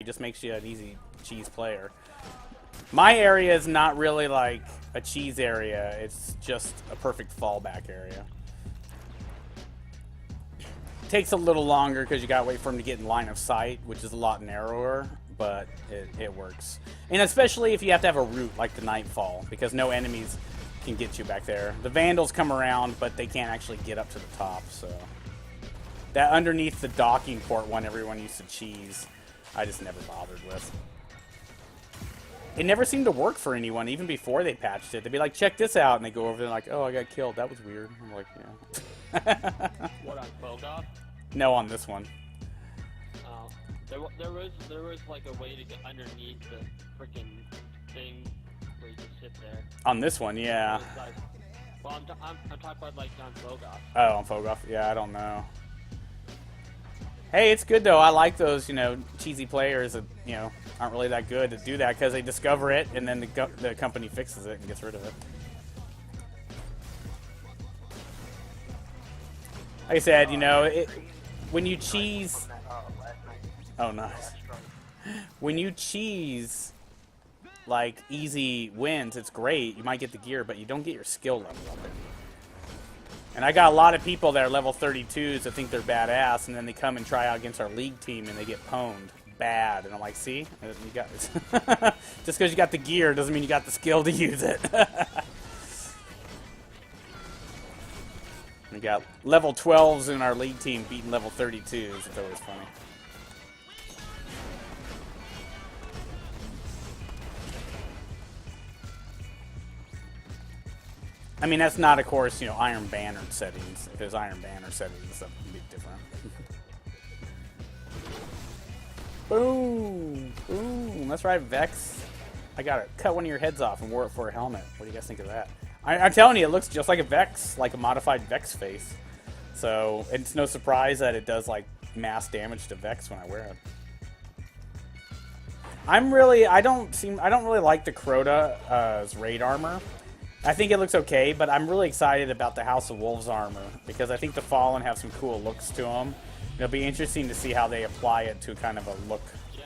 just makes you an easy cheese player. My area is not really like a cheese area. It's just a perfect fallback area. Takes a little longer because you gotta wait for him to get in line of sight, which is a lot narrower, but it works. And especially if you have to have a route like the Nightfall, because no enemies can get you back there. The Vandals come around, but they can't actually get up to the top, so... That underneath the docking port one everyone used to cheese, I just never bothered with. It never seemed to work for anyone, even before they patched it. They'd be like, check this out, and they go over there like, oh, I got killed. That was weird. I'm like, yeah. What, on Phogos? No, on this one. Oh. There was like a way to get underneath the freaking thing where you just sit there. On this one, yeah. Like, well, I'm talking about like on Phogos. Oh, on Phogos? Yeah, I don't know. Hey, it's good though. I like those, you know, cheesy players that, you know, aren't really that good to do that because they discover it and then the company fixes it and gets rid of it. Like I said, you know, when you cheese... Oh, nice. When you cheese, like, easy wins, it's great. You might get the gear, but you don't get your skill level up. And I got a lot of people that are level 32s that think they're badass, and then they come and try out against our league team, and they get pwned bad. And I'm like, see? You got just because you got the gear doesn't mean you got the skill to use it. We got level 12s in our league team beating level 32s. It's always funny. I mean, that's not, of course, you know, Iron Banner settings. If it was Iron Banner settings, that would be different. Boom! Boom! That's right, Vex. I gotta cut one of your heads off and wear it for a helmet. What do you guys think of that? I'm telling you, it looks just like a Vex, like a modified Vex face. So, it's no surprise that it does, like, mass damage to Vex when I wear it. I don't really like the Crota's raid armor. I think it looks okay, but I'm really excited about the House of Wolves armor because I think the Fallen have some cool looks to them. It'll be interesting to see how they apply it to kind of a look. Yeah,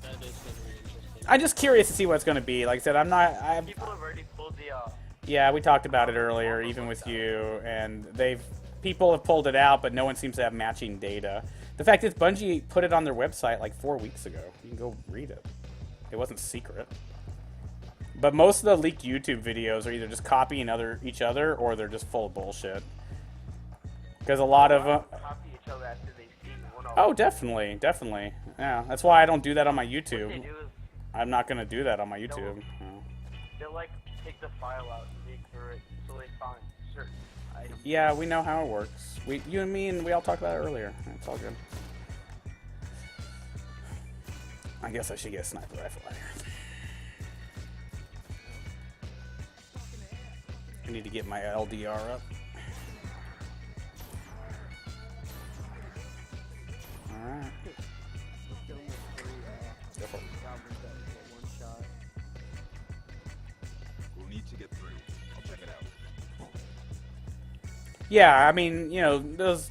that is going to be interesting. I'm just curious to see what it's going to be. Like I said, People have already pulled the. Yeah, we talked about it earlier, even with you, and people have pulled it out, but no one seems to have matching data. The fact is, Bungie put it on their website like 4 weeks ago. You can go read it. It wasn't secret. But most of the leaked YouTube videos are either just copying each other or they're just full of bullshit. Because a lot of Copy each other after they see one. Oh, definitely, definitely. Yeah, that's why I don't do that on my YouTube. What they do is I'm not gonna do that on my YouTube. they'll like take the file out and dig through it until they find certain items. Yeah, we know how it works. You and me, and we all talked about it earlier. It's all good. I guess I should get a sniper rifle out here. I need to get my LDR up. Alright. Go for it. We'll need to get through. I'll check it out. Yeah, I mean, you know, those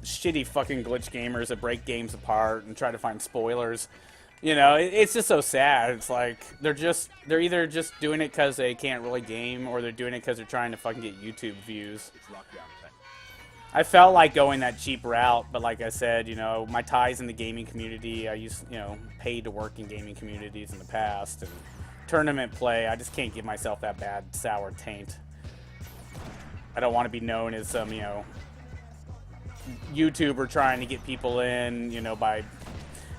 shitty fucking glitch gamers that break games apart and try to find spoilers. You know, it's just so sad. It's like they're either just doing it because they can't really game, or they're doing it because they're trying to fucking get YouTube views. I felt like going that cheap route, but like I said, you know, my ties in the gaming community, I used, you know, paid to work in gaming communities in the past, and tournament play, I just can't give myself that bad sour taint. I don't want to be known as some, you know, YouTuber trying to get people in, you know, by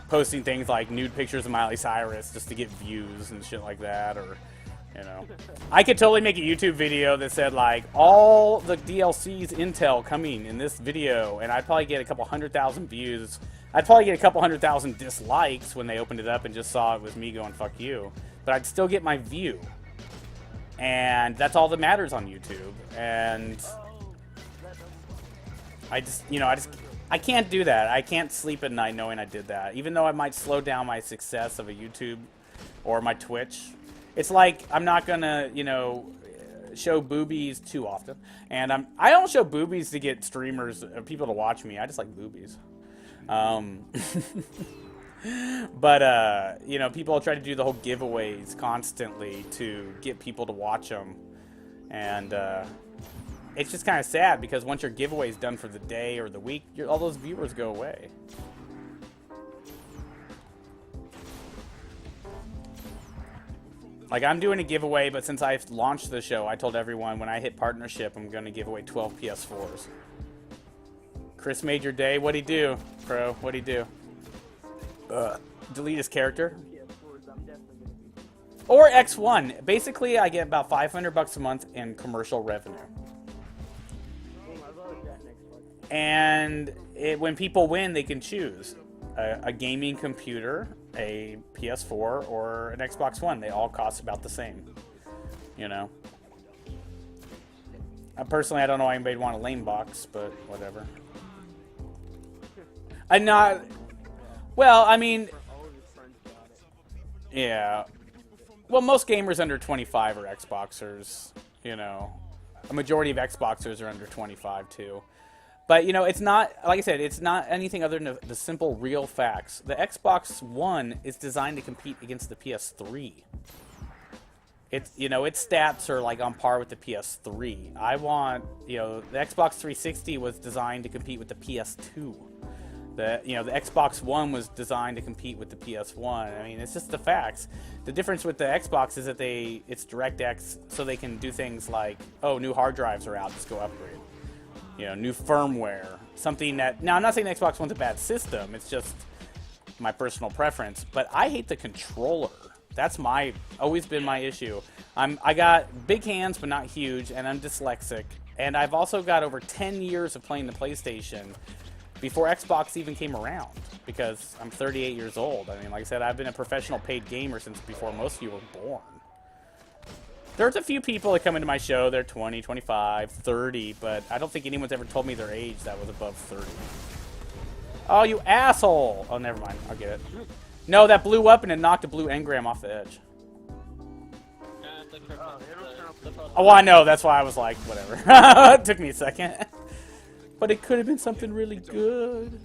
posting things like nude pictures of Miley Cyrus just to get views and shit like that, or, you know. I could totally make a YouTube video that said, like, all the DLC's intel coming in this video, and I'd probably get a couple 100,000 views. I'd probably get a couple 100,000 dislikes when they opened it up and just saw it was me going, fuck you. But I'd still get my view. And that's all that matters on YouTube. And I can't do that. I can't sleep at night knowing I did that. Even though I might slow down my success of a YouTube or my Twitch. It's like I'm not gonna, you know, show boobies too often. And I don't show boobies to get streamers or people to watch me. I just like boobies. But you know, people try to do the whole giveaways constantly to get people to watch them, and it's just kind of sad because once your giveaway is done for the day or the week, all those viewers go away. Like, I'm doing a giveaway, but since I've launched the show, I told everyone when I hit partnership, I'm going to give away 12 PS4s. Chris made your day. What'd he do, Pro? What'd he do? Delete his character? Or X1. Basically, I get about $500 a month in commercial revenue. And when people win, they can choose a gaming computer, a PS4, or an Xbox One. They all cost about the same, you know. Personally, I don't know why anybody would want a lame box, but whatever. I'm not. Well, I mean, yeah. Well, most gamers under 25 are Xboxers, you know. A majority of Xboxers are under 25 too. But, you know, it's not, like I said, it's not anything other than the simple, real facts. The Xbox One is designed to compete against the PS3. It's, you know, its stats are, like, on par with the PS3. I want, you know, the Xbox 360 was designed to compete with the PS2. The Xbox One was designed to compete with the PS1. I mean, it's just the facts. The difference with the Xbox is that it's DirectX, so they can do things like, oh, new hard drives are out, just go upgrade. You know, new firmware, something that... Now, I'm not saying the Xbox One's a bad system. It's just my personal preference. But I hate the controller. That's always been my issue. I got big hands, but not huge, and I'm dyslexic. And I've also got over 10 years of playing the PlayStation before Xbox even came around, because I'm 38 years old. I mean, like I said, I've been a professional paid gamer since before most of you were born. There's a few people that come into my show, they're 20, 25, 30, but I don't think anyone's ever told me their age that was above 30. Oh, you asshole! Oh, never mind. I'll get it. No, that blew up and it knocked a blue engram off the edge. Oh, well, I know. That's why I was like, whatever. It took me a second. But it could have been something really good.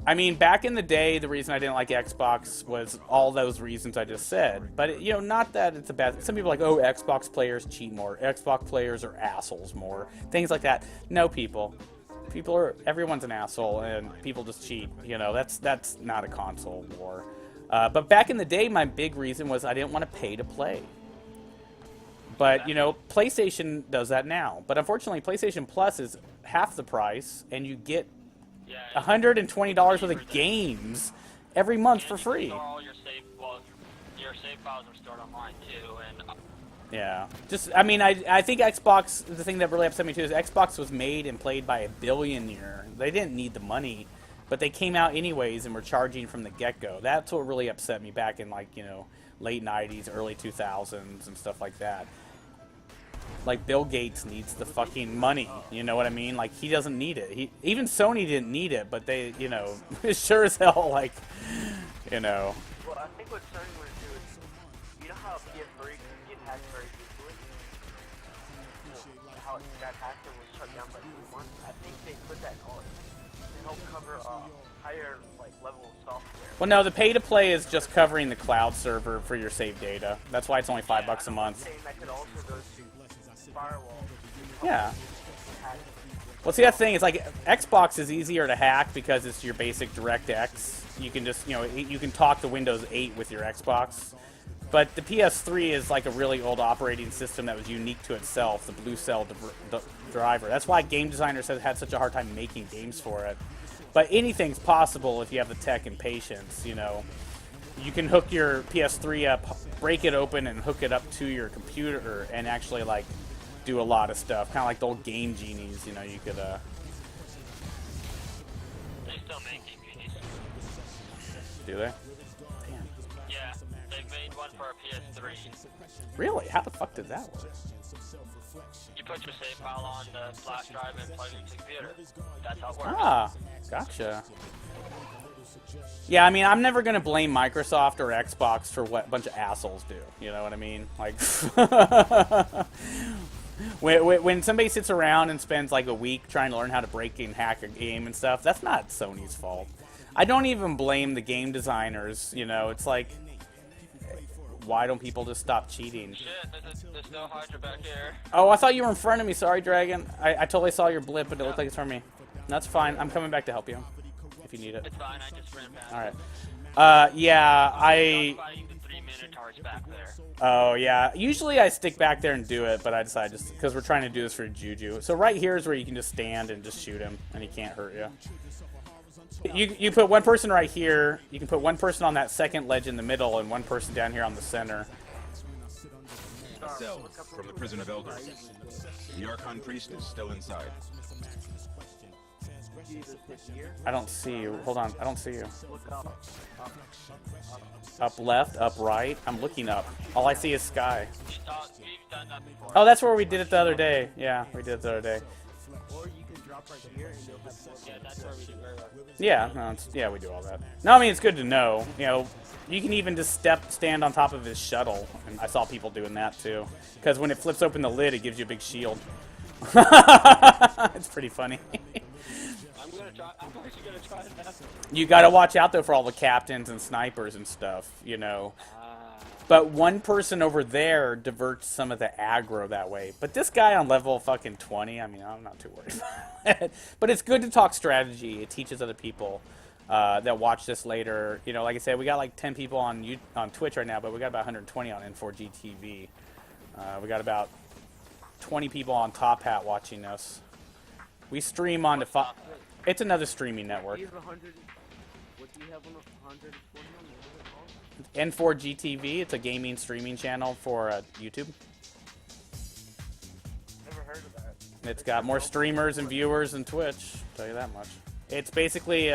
I mean, back in the day, the reason I didn't like Xbox was all those reasons I just said. But, you know, not that it's a bad... Some people are like, oh, Xbox players cheat more. Xbox players are assholes more. Things like that. No, people. Everyone's an asshole, and people just cheat. You know, that's not a console war. But back in the day, my big reason was I didn't want to pay to play. But, you know, PlayStation does that now. But unfortunately, PlayStation Plus is half the price, and you get $120 worth of games every month for free. All your save files are stored online too, and yeah, just I mean, I think Xbox. The thing that really upset me too is Xbox was made and played by a billionaire. They didn't need the money, but they came out anyways and were charging from the get-go. That's what really upset me back in, like, you know, late 90s, early 2000s and stuff like that. Like, Bill Gates needs the fucking money, you know what I mean? Like, he doesn't need it. Even Sony didn't need it, but they, you know, sure as hell, like, you know. Well, I think what Sony would do is, you know how PS3 can get hacked very easily? How it got hacked and was shut down by 2 months? I think they put that on to help cover a higher, like, level of software. Well, no, the pay-to-play is just covering the cloud server for your save data. That's why it's only $5 a month. That could also go to firewall. Yeah. Well, see, that thing is like Xbox is easier to hack because it's your basic DirectX. You can just, you know, you can talk to Windows 8 with your Xbox. But the PS3 is like a really old operating system that was unique to itself, the Blue Cell driver. That's why game designers have had such a hard time making games for it. But anything's possible if you have the tech and patience, you know. You can hook your PS3 up, break it open, and hook it up to your computer and actually, like, do a lot of stuff. Kind of like the old Game Genies, you know, you could, they still make Game Genies. Do they? Damn. Yeah, they've made one for a PS3. Really? How the fuck did that work? You put your save file on the flash drive and plug it into the computer. That's how it works. Ah, gotcha. Yeah, I mean, I'm never going to blame Microsoft or Xbox for what a bunch of assholes do. You know what I mean? Like, When somebody sits around and spends like a week trying to learn how to break and hack a game and stuff, that's not Sony's fault. I don't even blame the game designers. You know, it's like, why don't people just stop cheating? Shit, there's no Hydra back here. Oh, I thought you were in front of me. Sorry, Dragon. I totally saw your blip, but it looked like it's from me. That's fine. I'm coming back to help you if you need it. It's fine, I just ran past. All right. Yeah, I'm fighting the 3 Minotaurs back there. Oh, yeah. Usually I stick back there and do it, but I decided just because we're trying to do this for Juju. So right here is where you can just stand and just shoot him, and he can't hurt you. You put one person right here. You can put one person on that second ledge in the middle and one person down here on the center. Cell from the prison of elders. The Archon priest is still inside. I don't see you. Hold on. I don't see you. Look up. Up left, up right. I'm looking up. All I see is sky. We've done that before. Oh, that's where we did it the other day. Yeah, we did it the other day. Or you can drop right here and you'll have Yeah, that's where we do very well. Yeah, no, yeah, we do all that. No, I mean, it's good to know. You know, you can even just stand on top of his shuttle. And I saw people doing that, too. Because when it flips open the lid, it gives you a big shield. It's pretty funny. I'm actually gonna try that. You gotta watch out, though, for all the captains and snipers and stuff, you know. But one person over there diverts some of the aggro that way. But this guy on level fucking 20, I mean, I'm not too worried about it. But it's good to talk strategy. It teaches other people that watch this later. You know, like I said, we got like 10 people on Twitch right now, but we got about 120 on N4G TV. We got about 20 people on Top Hat watching us. We stream on the... It's another streaming network. What do you have on 120 on? N4G TV, it's a gaming streaming channel for YouTube. Never heard of that. It's got more streamers and viewers than Twitch, I'll tell you that much. It's basically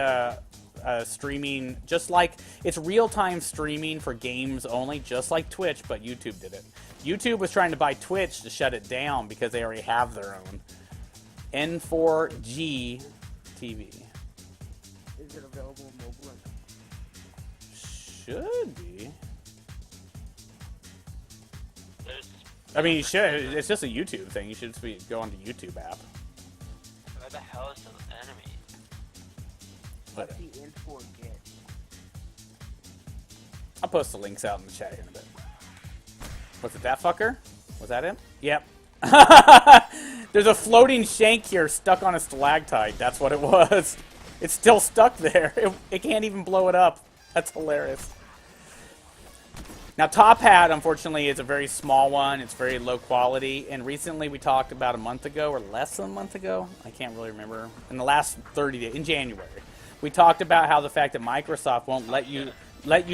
streaming, just like, it's real-time streaming for games only, just like Twitch, but YouTube did it. YouTube was trying to buy Twitch to shut it down because they already have their own. N4G TV. Is it available on mobile? Should be. There's, I mean, you should. It's just a YouTube thing. You should just go on the YouTube app. where the hell is the enemy? But What's the N4 get? I'll post the links out in the chat in a bit. Was it that fucker? Was that him? Yep. There's a floating shank here stuck on a stalactite. That's what it was. It's still stuck there. It can't even blow it up. That's hilarious. Now, Top Hat, unfortunately, is a very small one. It's very low quality. And recently, we talked about a month ago, or less than a month ago. I can't really remember. In the last 30 days, in January, we talked about how the fact that Microsoft won't let you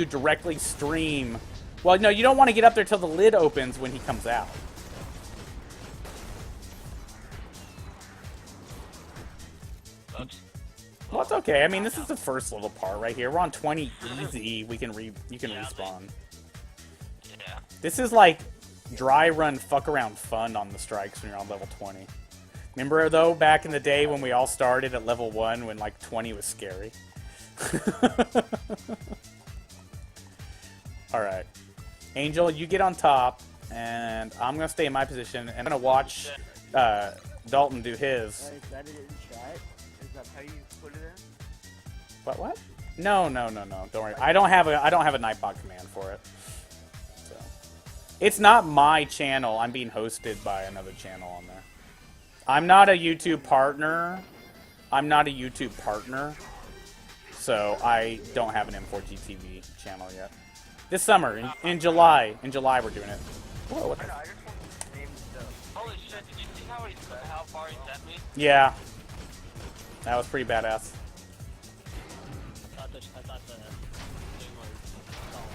directly stream. Well, no, you don't want to get up there till the lid opens when he comes out. Oops. Well, it's okay. I mean, this is the first little part right here. We're on 20 easy. You can Yeah, respawn. Yeah. This is like dry run fuck around fun on the strikes when you're on level 20. Remember though, back in the day when we all started at level 1 when like 20 was scary? Alright. Angel, you get on top, and I'm going to stay in my position, and I'm going to watch Dalton do his. Is that it in chat? Is that how you put it in? What? No. Don't worry. I don't have a Nightbot command for it. So. It's not my channel. I'm being hosted by another channel on there. I'm not a YouTube partner. So I don't have an M4G TV channel yet. This summer, in July. In July we're doing it. Whoa, what the? I just want to name stuff. Holy shit, did you see how far he sent me? Yeah. That was pretty badass. I thought the thing was solid.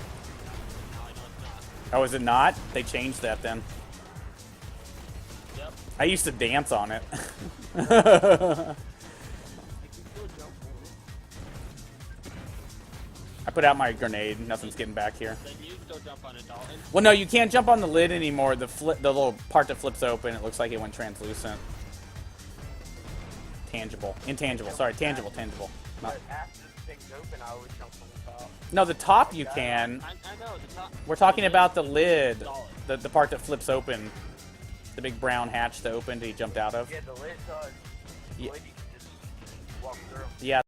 Now I know it's not. Oh, is it not? They changed that then. Yep. I used to dance on it. You can still jump over. I put out my grenade. Nothing's getting back here. Then you still jump on it, Dalton. Well, no, you can't jump on the lid anymore. The little part that flips open, it looks like it went translucent. Tangible. Intangible. Sorry, tangible. Not- But after the thing's open, I always jump on the top. No, the top you can. I know, the top. We're talking about the lid. Solid. The part that flips open. The big brown hatch that opened, he jumped out of. Yeah, the lid, Yeah. lid you can just walk through. Yeah.